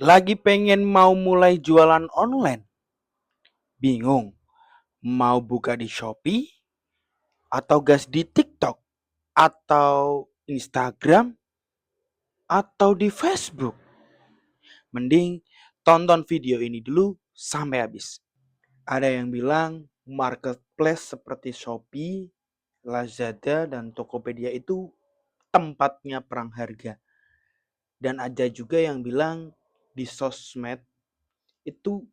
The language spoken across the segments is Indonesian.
Lagi pengen mau mulai jualan online? Bingung mau buka di Shopee atau gas di TikTok atau Instagram atau di Facebook? Mending tonton video ini dulu sampai habis. Ada yang bilang marketplace seperti Shopee, Lazada, dan Tokopedia itu tempatnya perang harga. Dan ada juga yang bilang di sosmed itu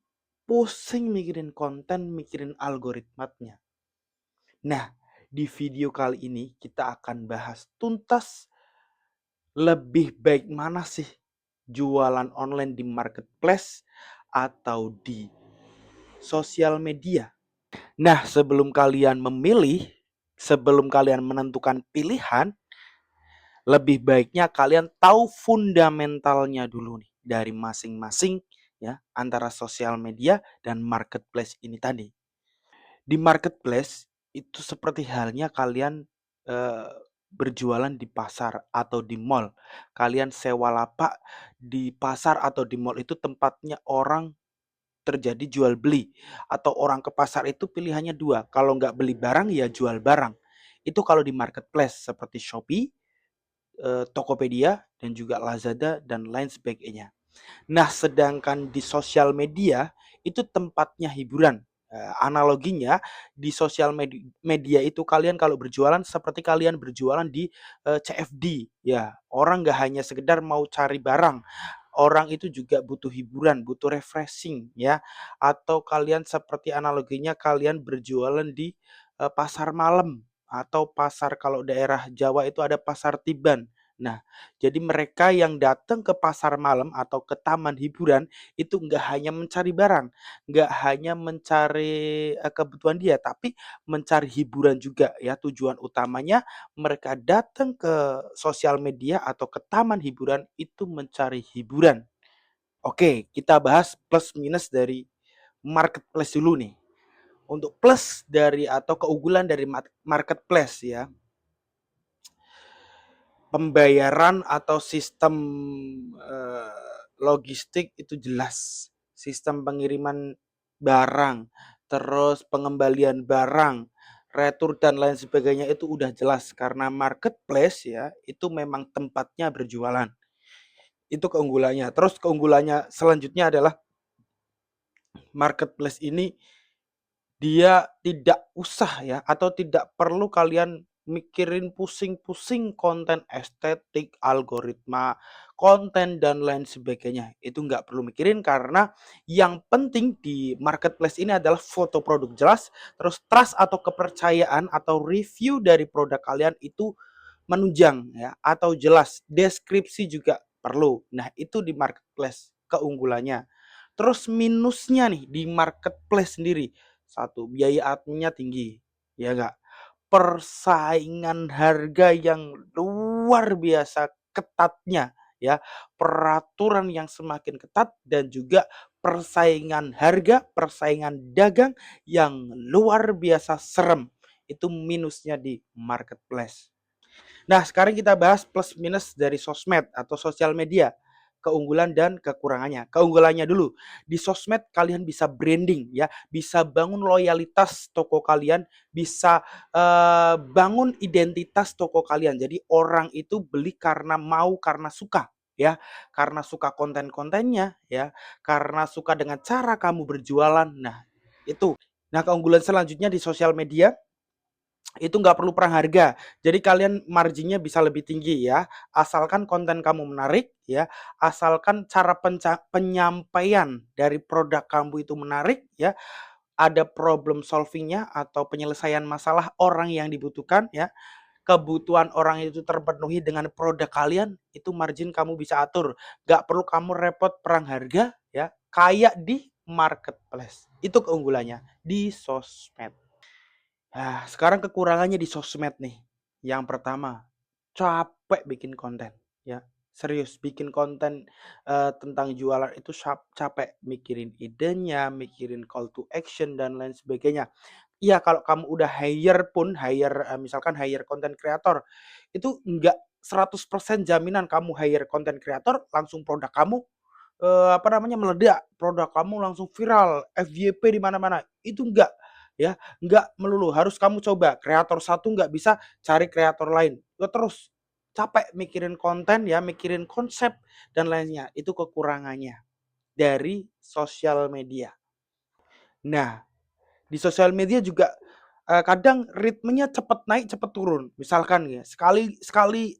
pusing mikirin konten, mikirin algoritmanya. Nah, di video kali ini kita akan bahas tuntas lebih baik mana sih jualan online di marketplace atau di sosial media. Nah, sebelum kalian memilih, sebelum kalian menentukan pilihan, lebih baiknya kalian tahu fundamentalnya dulu nih dari masing-masing ya antara sosial media dan marketplace ini tadi. Di marketplace itu seperti halnya kalian eh, berjualan di pasar atau di mall. Kalian sewa lapak di pasar atau di mall itu tempatnya orang terjadi jual beli atau orang ke pasar itu pilihannya dua. Kalau nggak beli barang ya jual barang. Itu kalau di marketplace seperti Shopee, Tokopedia dan juga Lazada dan lain sebagainya. Nah, sedangkan di sosial media itu tempatnya hiburan. Analoginya di sosial media itu kalian kalau berjualan seperti kalian berjualan di CFD ya. Orang nggak hanya sekedar mau cari barang, orang itu juga butuh hiburan, butuh refreshing ya. Atau kalian seperti analoginya kalian berjualan di pasar malam atau pasar kalau daerah Jawa itu ada pasar Tiban. Nah, jadi mereka yang datang ke pasar malam atau ke taman hiburan itu nggak hanya mencari barang, nggak hanya mencari kebutuhan dia, tapi mencari hiburan juga ya. Tujuan utamanya mereka datang ke sosial media atau ke taman hiburan itu mencari hiburan. Oke, kita bahas plus minus dari marketplace dulu nih. Untuk plus dari atau keunggulan dari marketplace ya, pembayaran atau sistem logistik itu jelas. Sistem pengiriman barang, terus pengembalian barang, retur dan lain sebagainya itu udah jelas karena marketplace ya, itu memang tempatnya berjualan. Itu keunggulannya. Terus keunggulannya selanjutnya adalah marketplace ini dia tidak usah ya atau tidak perlu kalian mikirin pusing-pusing konten estetik, algoritma, konten dan lain sebagainya. Itu nggak perlu mikirin karena yang penting di marketplace ini adalah foto produk jelas, terus trust atau kepercayaan atau review dari produk kalian itu menunjang ya atau jelas. Deskripsi juga perlu. Nah, itu di marketplace keunggulannya. Terus minusnya nih di marketplace sendiri. Satu, biaya adminnya tinggi. Ya enggak? Persaingan harga yang luar biasa ketatnya ya. Peraturan yang semakin ketat dan juga persaingan harga, persaingan dagang yang luar biasa serem. Itu minusnya di marketplace. Nah, sekarang kita bahas plus minus dari sosmed atau sosial media. Keunggulan dan kekurangannya. Keunggulannya dulu. Di sosmed kalian bisa branding ya, bisa bangun loyalitas toko kalian, bisa bangun identitas toko kalian. Jadi orang itu beli karena mau, karena suka ya, karena suka konten-kontennya ya, karena suka dengan cara kamu berjualan. Nah, itu. Nah, keunggulan selanjutnya di sosial media itu nggak perlu perang harga. Jadi kalian marginnya bisa lebih tinggi ya. Asalkan konten kamu menarik ya, asalkan cara penyampaian dari produk kamu itu menarik ya, ada problem solvingnya atau penyelesaian masalah orang yang dibutuhkan ya. Kebutuhan orang itu terpenuhi dengan produk kalian, itu margin kamu bisa atur. Nggak perlu kamu repot perang harga ya, kayak di marketplace. Itu keunggulannya di sosmed. Nah, sekarang kekurangannya di sosmed nih. Yang pertama, capek bikin konten, ya. Serius, bikin konten tentang jualan itu capek. Mikirin idenya, mikirin call to action dan lain sebagainya. Iya, kalau kamu udah hire pun, misalkan hire content creator, itu enggak 100% jaminan kamu hire content creator langsung produk kamu meledak, produk kamu langsung viral, FYP di mana-mana. Itu enggak, ya, enggak melulu harus kamu coba. Kreator satu enggak bisa, cari kreator lain. Ya terus capek mikirin konten ya, mikirin konsep dan lainnya. Itu kekurangannya dari sosial media. Nah, di sosial media juga kadang ritmenya cepet naik, cepet turun. Misalkan ya, sekali sekali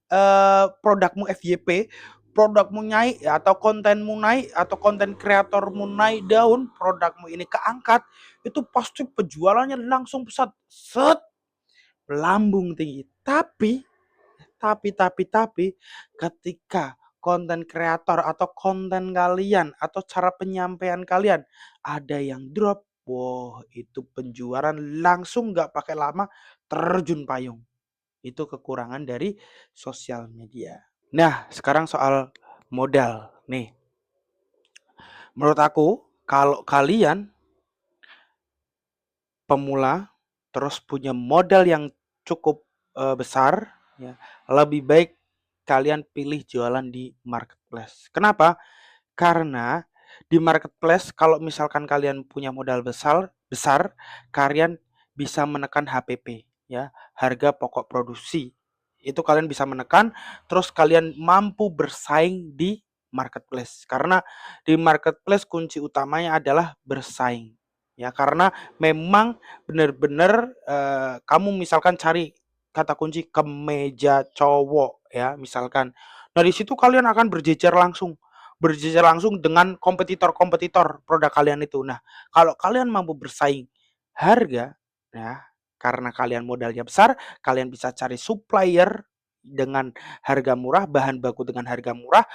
produkmu FYP, produkmu naik ya, atau kontenmu naik atau konten kreatormu naik daun, produkmu ini keangkat, itu pasti penjualannya langsung pesat, set, melambung tinggi. Tapi ketika konten kreator atau konten kalian atau cara penyampaian kalian ada yang drop, wah itu penjualan langsung nggak pakai lama terjun payung. Itu kekurangan dari sosial media. Nah, sekarang soal modal. Nih, menurut aku kalau kalian pemula terus punya modal yang cukup besar, ya, lebih baik kalian pilih jualan di marketplace. Kenapa? Karena di marketplace kalau misalkan kalian punya modal besar, kalian bisa menekan HPP, ya, harga pokok produksi. Itu kalian bisa menekan, terus kalian mampu bersaing di marketplace. Karena di marketplace kunci utamanya adalah bersaing. Ya, karena memang benar-benar kamu misalkan cari kata kunci kemeja cowok ya, misalkan. Nah, di situ kalian akan berjejer langsung dengan kompetitor-kompetitor produk kalian itu. Nah, kalau kalian mampu bersaing harga, ya, karena kalian modalnya besar, kalian bisa cari supplier dengan harga murah, bahan baku dengan harga murah.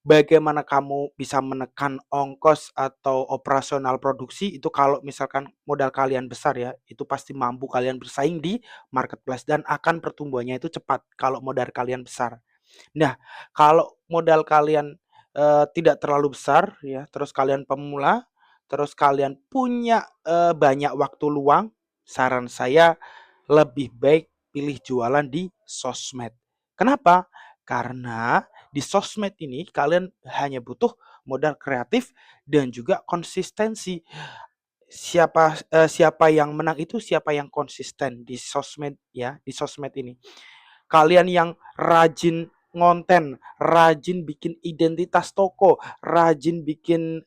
Bagaimana kamu bisa menekan ongkos atau operasional produksi itu kalau misalkan modal kalian besar ya, itu pasti mampu kalian bersaing di marketplace dan akan pertumbuhannya itu cepat kalau modal kalian besar. Nah, kalau modal kalian tidak terlalu besar ya, terus kalian pemula, terus kalian punya banyak waktu luang, saran saya lebih baik pilih jualan di sosmed. Kenapa? Karena di sosmed ini kalian hanya butuh modal kreatif dan juga konsistensi. Siapa yang menang itu siapa yang konsisten di sosmed ya, di sosmed ini. Kalian yang rajin ngonten, rajin bikin identitas toko, rajin bikin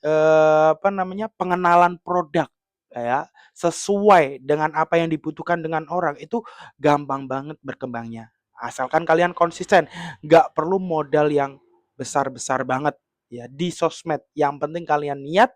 pengenalan produk ya, sesuai dengan apa yang dibutuhkan dengan orang, itu gampang banget berkembangnya. Asalkan kalian konsisten, nggak perlu modal yang besar-besar banget ya di sosmed. Yang penting kalian niat,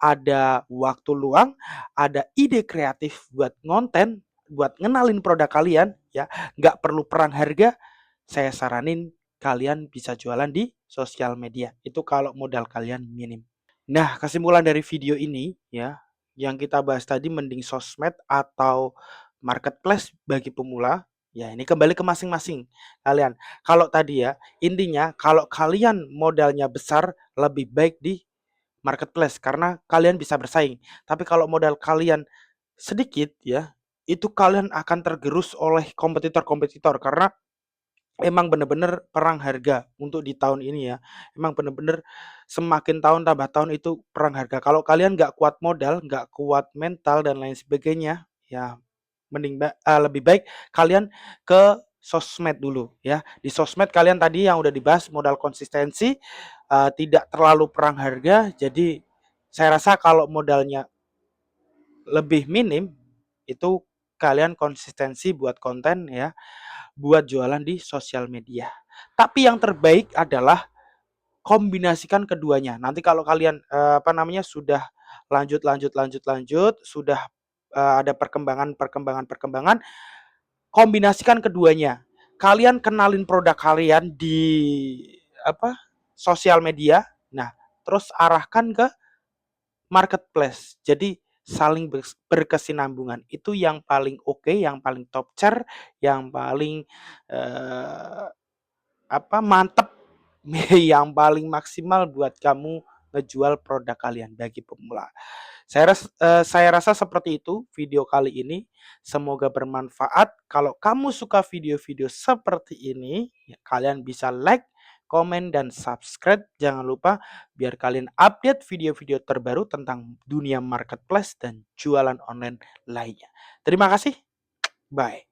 ada waktu luang, ada ide kreatif buat ngonten, buat ngenalin produk kalian ya, nggak perlu perang harga, saya saranin kalian bisa jualan di sosial media. Itu kalau modal kalian minim. Nah, kesimpulan dari video ini ya, yang kita bahas tadi mending sosmed atau marketplace bagi pemula. Ya, ini kembali ke masing-masing kalian. Kalau tadi ya, intinya kalau kalian modalnya besar lebih baik di marketplace karena kalian bisa bersaing. Tapi kalau modal kalian sedikit ya, itu kalian akan tergerus oleh kompetitor-kompetitor karena emang bener-bener perang harga untuk di tahun ini ya. Emang bener-bener semakin tahun tambah tahun itu perang harga. Kalau kalian nggak kuat modal, nggak kuat mental dan lain sebagainya, ya lebih baik kalian ke sosmed dulu ya. Di sosmed kalian tadi yang udah dibahas modal konsistensi, tidak terlalu perang harga. Jadi saya rasa kalau modalnya lebih minim itu kalian konsistensi buat konten ya, buat jualan di sosial media. Tapi yang terbaik adalah kombinasikan keduanya. Nanti kalau kalian sudah lanjut, sudah ada perkembangan, kombinasikan keduanya. Kalian kenalin produk kalian di apa? Sosial media. Nah, terus arahkan ke marketplace. Jadi saling berkesinambungan. Itu yang paling oke, yang paling top tier, yang paling eh, mantep, yang paling maksimal buat kamu ngejual produk kalian bagi pemula. Saya rasa seperti itu video kali ini. Semoga bermanfaat. Kalau kamu suka video-video seperti ini, ya, kalian bisa like, komen, dan subscribe. Jangan lupa biar kalian update video-video terbaru tentang dunia marketplace dan jualan online lainnya. Terima kasih. Bye.